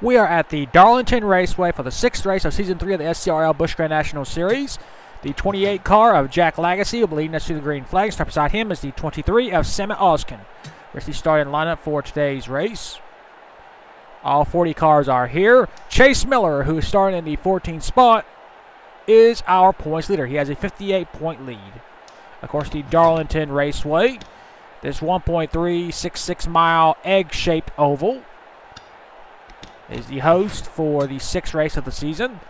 We are at the Darlington Raceway for the 6th race of Season 3 of the SCRL Busch Grand National Series. The 28 car of Jack Lagacy will be leading us to the green flag. Start beside him is the 23 of Sammy Oskin. Here's the starting lineup for today's race. All 40 cars are here. Chase Miller, who is starting in the 14th spot, is our points leader. He has a 58-point lead. Of course, the Darlington Raceway, this 1.366-mile egg-shaped oval, is the host for the 6th race of the season.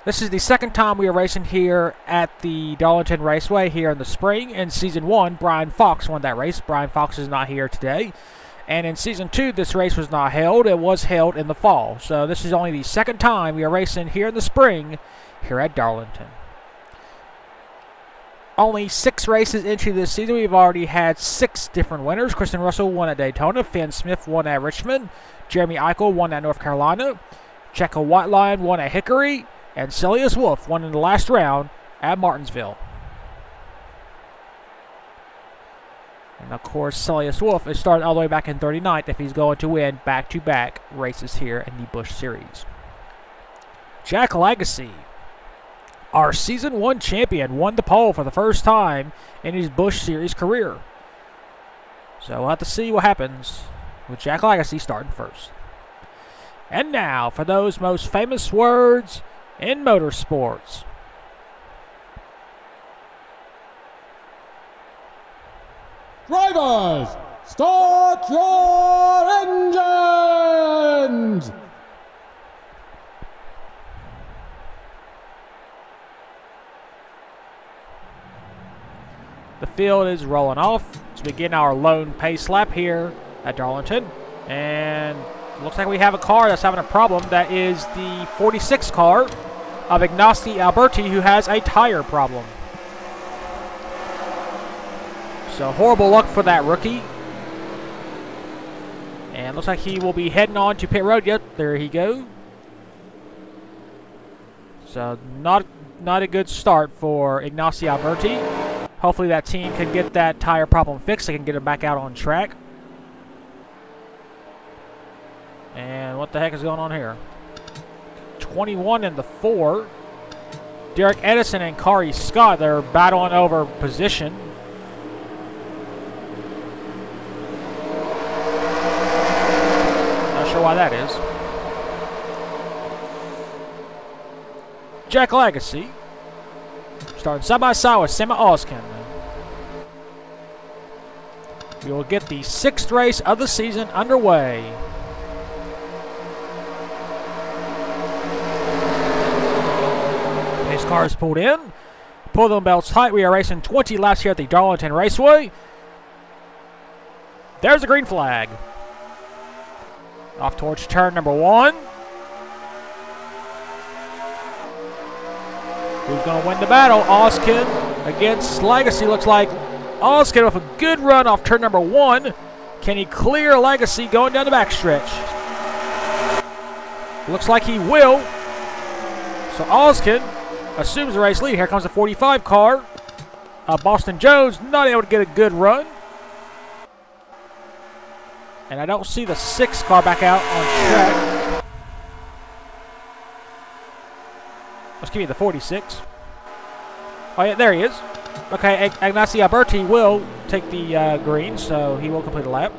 This is the second time we are racing here at the Darlington Raceway here in the spring. In Season 1, Brian Fox won that race. Brian Fox is not here today. And in Season 2, this race was not held. It was held in the fall. So this is only the second time we are racing here in the spring here at Darlington. Only 6 races into this season. We've already had 6 different winners. Kristen Russell won at Daytona. Finn Smith won at Richmond. Jeremy Eichel won at North Carolina. Checo Whiteline won at Hickory. And Celius Wolf won in the last round at Martinsville. And of course, Celius Wolf is starting all the way back in 39th if he's going to win back-to-back races here in the Busch Series. Jack Lagacy, our Season 1 champion, won the pole for the first time in his Busch Series career. So we'll have to see what happens with Jack Lagacy starting first. And now, for those most famous words in motorsports. Drivers, start your engines! The field is rolling off as we begin our lone pace lap here at Darlington. And looks like we have a car that's having a problem. That is the 46 car of Ignacy Alberti, who has a tire problem. So horrible luck for that rookie. And looks like he will be heading on to pit road. Yep, there he goes. So not a good start for Ignacy Alberti. Hopefully that team can get that tire problem fixed. They can get him back out on track. And what the heck is going on here? 21 in the 4. Derek Edison and Kari Scott, they're battling over position. Not sure why that is. Jack Lagacy starting side by side with Sammy Oskin. We will get the 6th race of the season underway. His car is pulled in. Pull them belts tight. We are racing 20 laps here at the Darlington Raceway. There's the green flag. Off towards turn number 1. Who's going to win the battle? Oskin against Lagacy. Looks like Oskin with a good run off turn number 1. Can he clear Lagacy going down the backstretch? Looks like he will. So Oskin assumes the race lead. Here comes the 45 car. Boston Jones not able to get a good run. And I don't see the 6 car back out on track. Let's give me the 46. Oh, yeah, there he is. Okay, Ignacy Alberti will take the green, so he will complete a lap.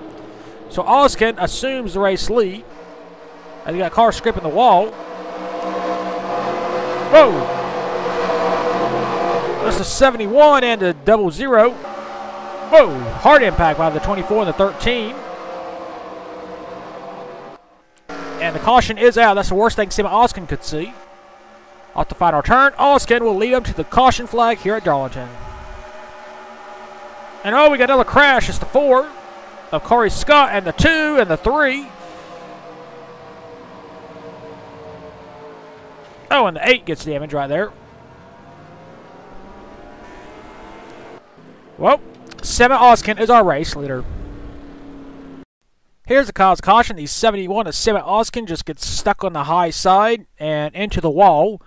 So Oskin assumes the race lead. And you got a car scraping the wall. Whoa! That's a 71 and a 00. Whoa! Hard impact by the 24 and the 13. And the caution is out. That's the worst thing Sammy Oskin could see. Off the final turn, Oskin will lead him to the caution flag here at Darlington. And oh, we got another crash. It's the 4 of Kari Scott and the 2 and the 3. Oh, and the 8 gets damaged right there. Well, Sammy Oskin is our race leader. Here's the cause caution. The 71 of Sammy Oskin just gets stuck on the high side and into the wall.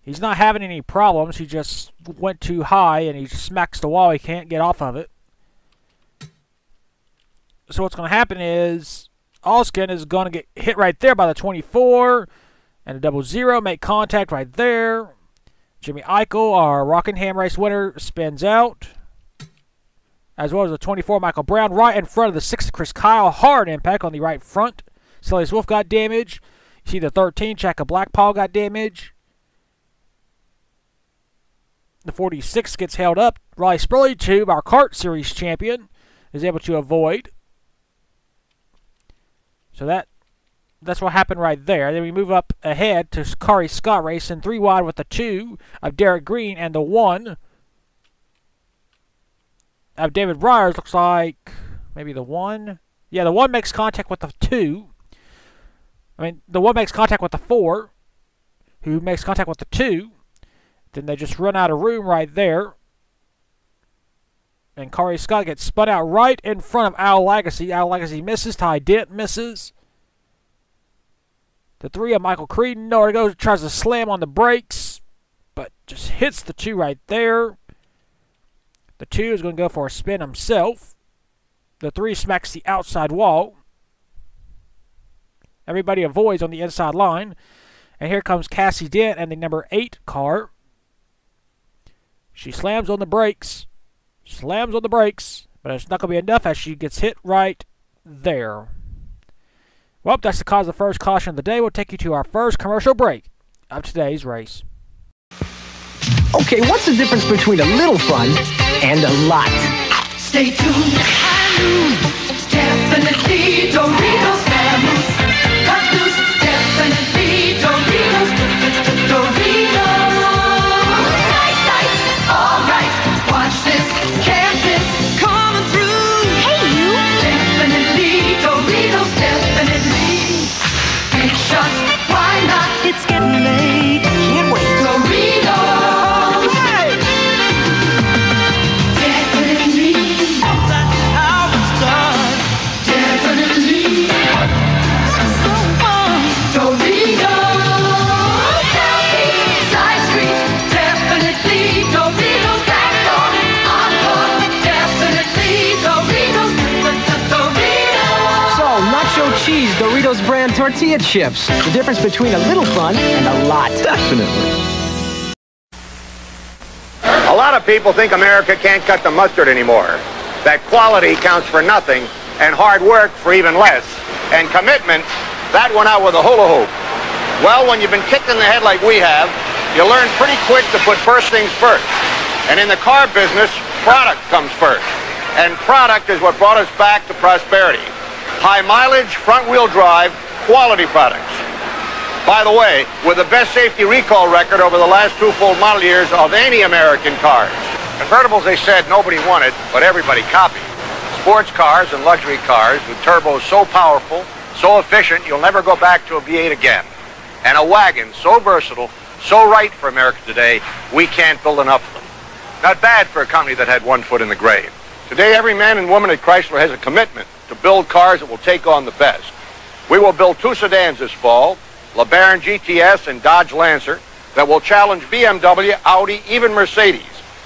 He's not having any problems. He just went too high and he smacks the wall. He can't get off of it. So what's going to happen is Oskin is going to get hit right there by the 24. And a double zero, make contact right there. Jimmy Eichel, our Rockingham race winner, spins out. As well as the 24, Michael Brown, right in front of the 6, Chris Kyle. Hard impact on the right front. Cellius Wolf got damage. You see the 13, Chaka Blackpaw got damage. The 46 gets held up. Riley Spurley Tube, our kart series champion, is able to avoid. So that's what happened right there. Then we move up ahead to Kari Scott racing 3 wide with the 2 of Derek Green and the 1 of David Briers. Looks like maybe the 1. Yeah, the 1 makes contact with the 2. The 1 makes contact with the 4, who makes contact with the 2. Then they just run out of room right there. And Kari Scott gets spun out right in front of Al Legacy. Al Legacy misses. Ty Dent misses. The 3 of Michael Creedon, nowhere to go, tries to slam on the brakes, but just hits the 2 right there. The 2 is going to go for a spin himself. The 3 smacks the outside wall. Everybody avoids on the inside line. And here comes Cassie Dent and the number 8 car. She slams on the brakes. Slams on the brakes, but it's not going to be enough as she gets hit right there. Well, that's the cause of the first caution of the day. We'll take you to our first commercial break of today's race. Okay, what's the difference between a little fun and a lot? Stay tuned at high noon. Definitely Doritos Famous. Cut loose, definitely Doritos. Doritos. Night, night, all right. Watch this, can't miss. Coming through. Hey, you. Definitely Doritos, definitely. Big shots, why not? It's getting late. Can't wait. Doritos. Hey. Definitely. That's how it's done. Definitely. So fun. Doritos. Southeast Side Street. Definitely Doritos. Back on encore. Definitely Doritos. Doritos. So, nacho cheese Doritos brand tortilla chips. The difference between a little fun and a lot. Definitely. A lot of people think America can't cut the mustard anymore, that quality counts for nothing, and hard work for even less, and commitment, that went out with a hula hoop. Well, when you've been kicked in the head like we have, you learn pretty quick to put first things first. And in the car business, product comes first. And product is what brought us back to prosperity. High mileage, front-wheel drive, quality products. By the way, with the best safety recall record over the last 2 full model years of any American cars. Convertibles, they said, nobody wanted, but everybody copied. Sports cars and luxury cars with turbos so powerful, so efficient, you'll never go back to a V8 again. And a wagon so versatile, so right for America today, we can't build enough of them. Not bad for a company that had 1 foot in the grave. Today, every man and woman at Chrysler has a commitment to build cars that will take on the best. We will build 2 sedans this fall, LeBaron GTS and Dodge Lancer, that will challenge BMW, Audi, even Mercedes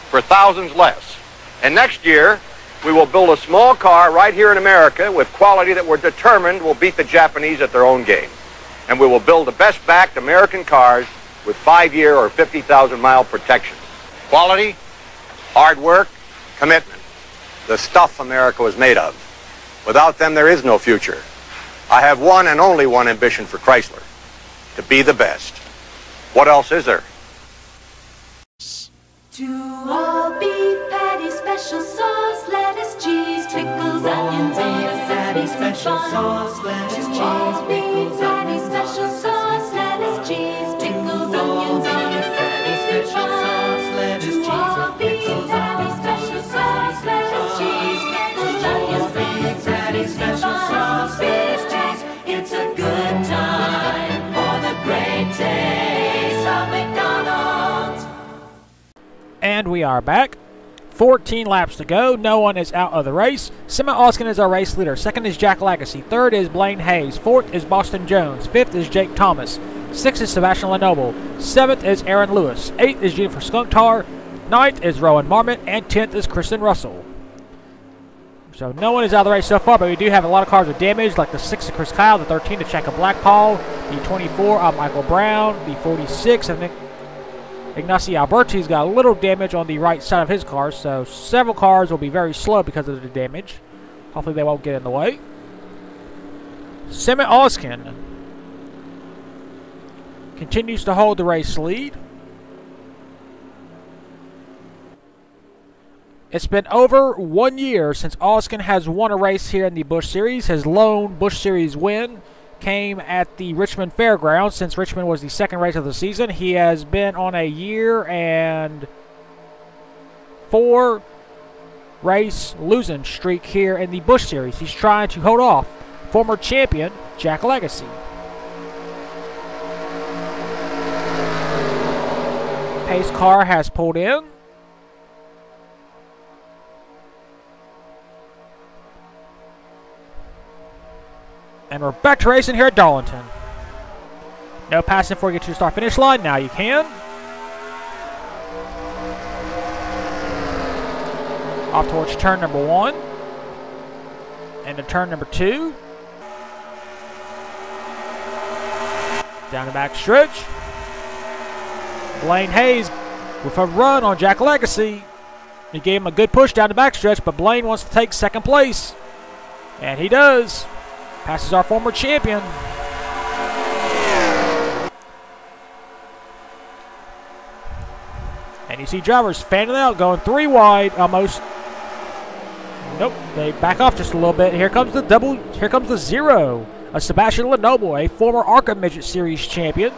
for thousands less. And next year, we will build a small car right here in America with quality that we're determined will beat the Japanese at their own game. And we will build the best-backed American cars with 5-year or 50,000-mile protection. Quality, hard work, commitment. The stuff America was made of. Without them, there is no future. I have one and only one ambition for Chrysler. To be the best. What else is there? To all beef patty, special sauce, lettuce, cheese, pickles, onions on a fatty special sauce, lettuce, cheese, pickles, onions, special sauce, lettuce, cheese, pickles, onions on a fatty special sauce, lettuce, cheese, pickles, onions, special sauce, lettuce, cheese, pickles, onions on a fatty special sauce, beef cheese. It's a good time. Great taste of McDonald's. And we are back. 14 laps to go. No one is out of the race. Sima Oskin is our race leader. Second is Jack Legacy. Third is Blaine Hayes. Fourth is Boston Jones. Fifth is Jake Thomas. Sixth is Sebastian Lenoble. Seventh is Aaron Lewis. Eighth is Jennifer Skunktar. Ninth is Rowan Marmot. And 10th is Kristen Russell. So no one is out of the race so far, but we do have a lot of cars with damage, like the 6 of Chris Kyle, the 13 of Checa Blackpaul, the 24 of Michael Brown, the 46 of Ignacio Alberti's got a little damage on the right side of his car, so several cars will be very slow because of the damage. Hopefully they won't get in the way. Semi Oskin continues to hold the race lead. It's been over 1 year since Oskin has won a race here in the Busch Series. His lone Busch Series win came at the Richmond Fairgrounds. Since Richmond was the second race of the season, he has been on a 1 and 4 race losing streak here in the Busch Series. He's trying to hold off former champion Jack Legacy. Pace car has pulled in. And we're back to racing here at Darlington. No passing before you get to the start-finish line. Now you can. Off towards turn number 1. And to turn number 2. Down the back stretch. Blaine Hayes with a run on Jack Legacy. He gave him a good push down the back stretch, but Blaine wants to take second place. And he does. Passes our former champion. And you see drivers fanning out, going 3 wide almost. Nope, they back off just a little bit. Here comes the double. Here comes the 0. Sebastian Lenoble, a former ARCA Midget Series champion,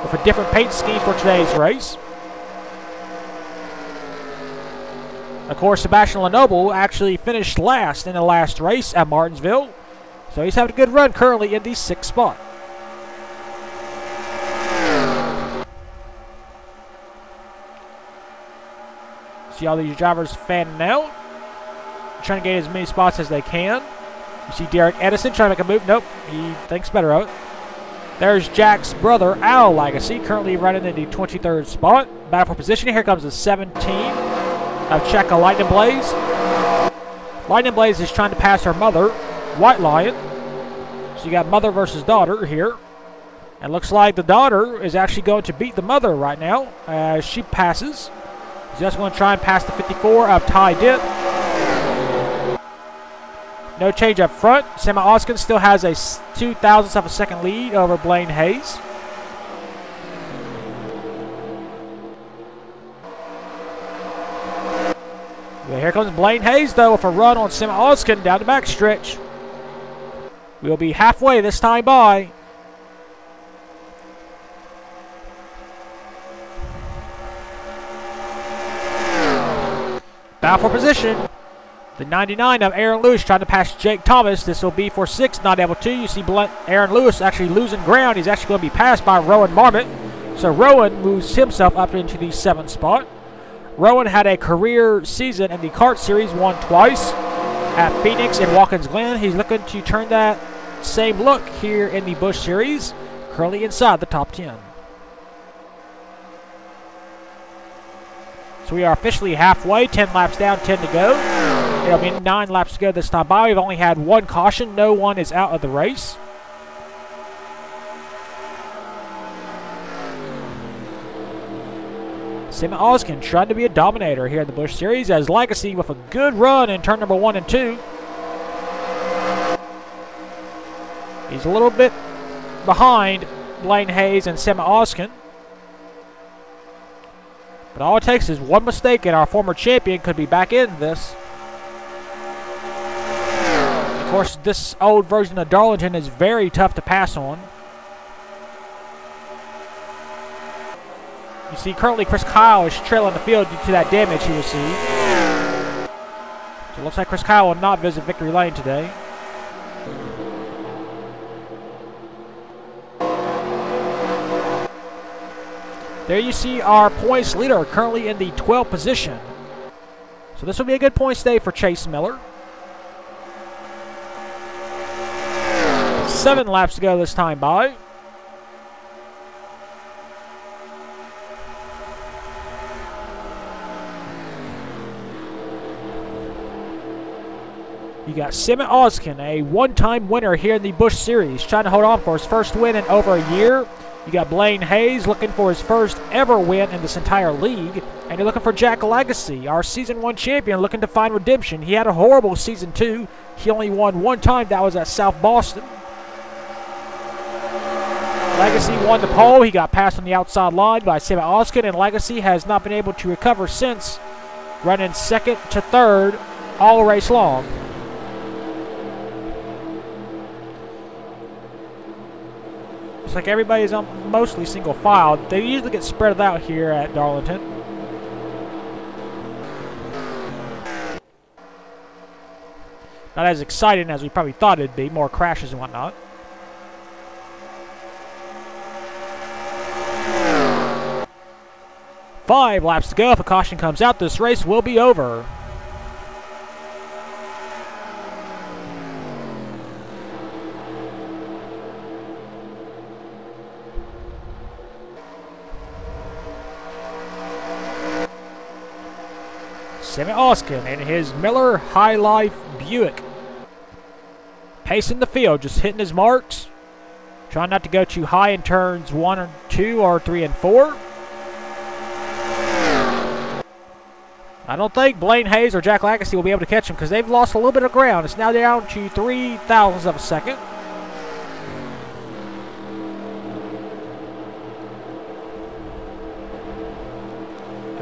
with a different paint scheme for today's race. Of course, Sebastian Lenoble actually finished last in the last race at Martinsville. So he's having a good run currently in the 6th spot. See all these drivers fanning out, trying to get as many spots as they can. You see Derek Edison trying to make a move. Nope, he thinks better of it. There's Jack's brother, Al Legacy, currently running in the 23rd spot. Battle for position. Here comes the 17 of Checa Lightning Blaze. Lightning Blaze is trying to pass her mother, White Lion. So you got mother versus daughter here. And looks like the daughter is actually going to beat the mother right now as she passes. She's just going to try and pass the 54 of Ty Dent. No change up front. Semi Oskin still has a 0.02 of a second lead over Blaine Hayes. Well, here comes Blaine Hayes, though, with a run on Semi Oskin down the back stretch. We'll be halfway this time by. Battle for position. The 99 of Aaron Lewis trying to pass Jake Thomas. This will be for 6, not able to. You see Aaron Lewis actually losing ground. He's actually going to be passed by Rowan Marmot. So Rowan moves himself up into the 7th spot. Rowan had a career season in the kart series, won twice at Phoenix and Watkins Glen. He's looking to turn that same look here in the Busch Series, currently inside the top 10. So we are officially halfway, 10 laps down, 10 to go. It'll be 9 laps to go this time by. We've only had 1 caution. No one is out of the race. Semi Oskin trying to be a dominator here in the Busch Series as Legacy with a good run in turn number 1 and 2. He's a little bit behind Blaine Hayes and Semi Oskin. But all it takes is one mistake and our former champion could be back in this. Of course, this old version of Darlington is very tough to pass on. You see, currently Chris Kyle is trailing the field due to that damage he received. So it looks like Chris Kyle will not visit Victory Lane today. There you see our points leader currently in the 12th position. So this will be a good points day for Chase Miller. 7 laps to go this time by. You got Semmett Oskin, a one-time winner here in the Busch Series, trying to hold on for his first win in over a year. You got Blaine Hayes looking for his first ever win in this entire league. And you're looking for Jack Legacy, our Season 1 champion, looking to find redemption. He had a horrible Season 2. He only won one time. That was at South Boston. Legacy won the pole. He got passed on the outside line by Semmett Oskin, and Legacy has not been able to recover since, running second to third all race long. It's like everybody's on mostly single file. They usually get spread out here at Darlington. Not as exciting as we probably thought it'd be. More crashes and whatnot. Five laps to go. If a caution comes out, this race will be over. Semmett Oskin in his Miller High Life Buick. Pacing the field, just hitting his marks. Trying not to go too high in turns 1 or 2 or 3 and 4. I don't think Blaine Hayes or Jack Legacy will be able to catch him because they've lost a little bit of ground. It's now down to 0.03 of a second.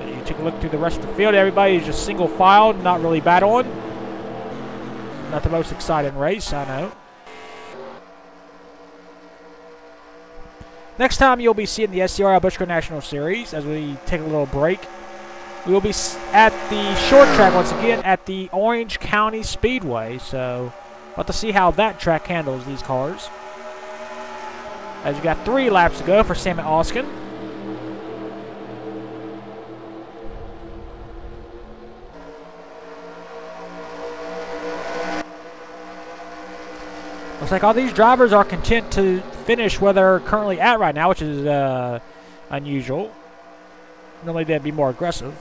You take a look through the rest of the field. Everybody's just single file, not really battling. Not the most exciting race, I know. Next time you'll be seeing the SCRL Busch National Series as we take a little break. We will be at the short track once again at the Orange County Speedway. So, we'll have to see how that track handles these cars. As you got 3 laps to go for Semmett Oskin. Looks like all these drivers are content to finish where they're currently at right now, which is unusual. Normally they'd be more aggressive.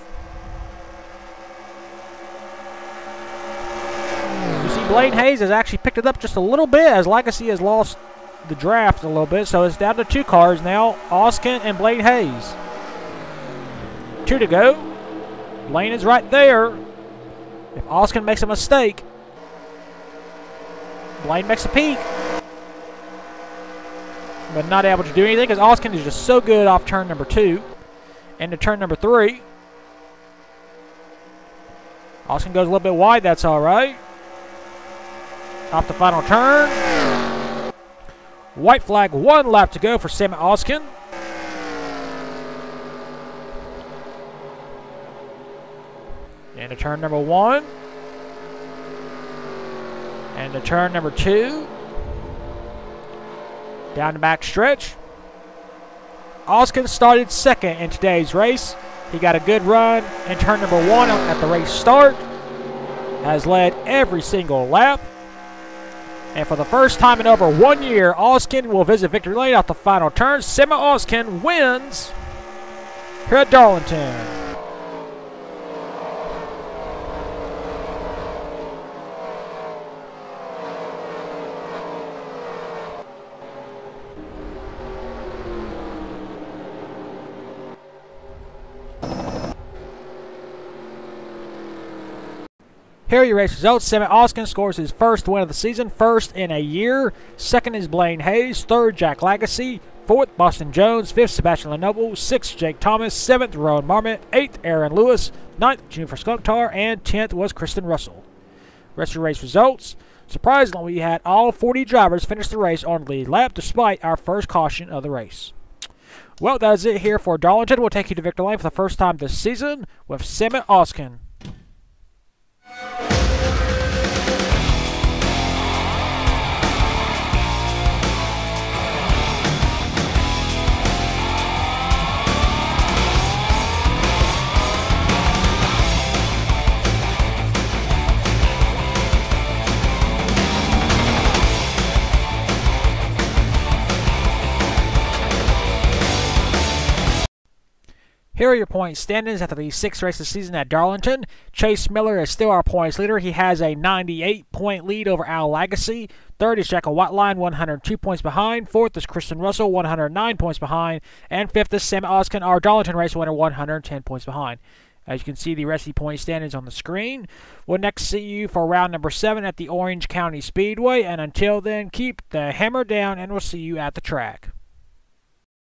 Blaine Hayes has actually picked it up just a little bit as Legacy has lost the draft a little bit. So it's down to 2 cars now, Oskin and Blaine Hayes. 2 to go. Blaine is right there. If Oskin makes a mistake, Blaine makes a peek. But not able to do anything because Oskin is just so good off turn number 2. Into turn number 3. Oskin goes a little bit wide, that's alright. Off the final turn. White flag, 1 lap to go for Semmett Oskin. Into turn number 1. And to turn number 2. Down the back stretch. Oskin started second in today's race. He got a good run in turn number 1 at the race start. Has led every single lap. And for the first time in over 1 year, Oskin will visit victory lane off the final turn. Semmett Oskin wins here at Darlington. Here are your race results. Semmett Oskin scores his first win of the season, first in a year. Second is Blaine Hayes. Third, Jack Legacy. Fourth, Boston Jones. Fifth, Sebastian Lenoble. Sixth, Jake Thomas. Seventh, Rowan Marmot. Eighth, Aaron Lewis. Ninth, Jennifer Skunktar. And 10th was Kristen Russell. Rest of your race results. Surprisingly, we had all 40 drivers finish the race on the lead lap despite our first caution of the race. Well, that is it here for Darlington. We'll take you to victory lane for the first time this season with Semmett Oskin. Here are your point standings after the 6th race of the season at Darlington. Chase Miller is still our points leader. He has a 98-point lead over Al Lagasse. Third is Jekyll Watline, 102 points behind. Fourth is Kristen Russell, 109 points behind. And fifth is Sam Oskin, our Darlington race winner, 110 points behind. As you can see, the rest of the point standings on the screen. We'll next see you for round number 7 at the Orange County Speedway. And until then, keep the hammer down, and we'll see you at the track.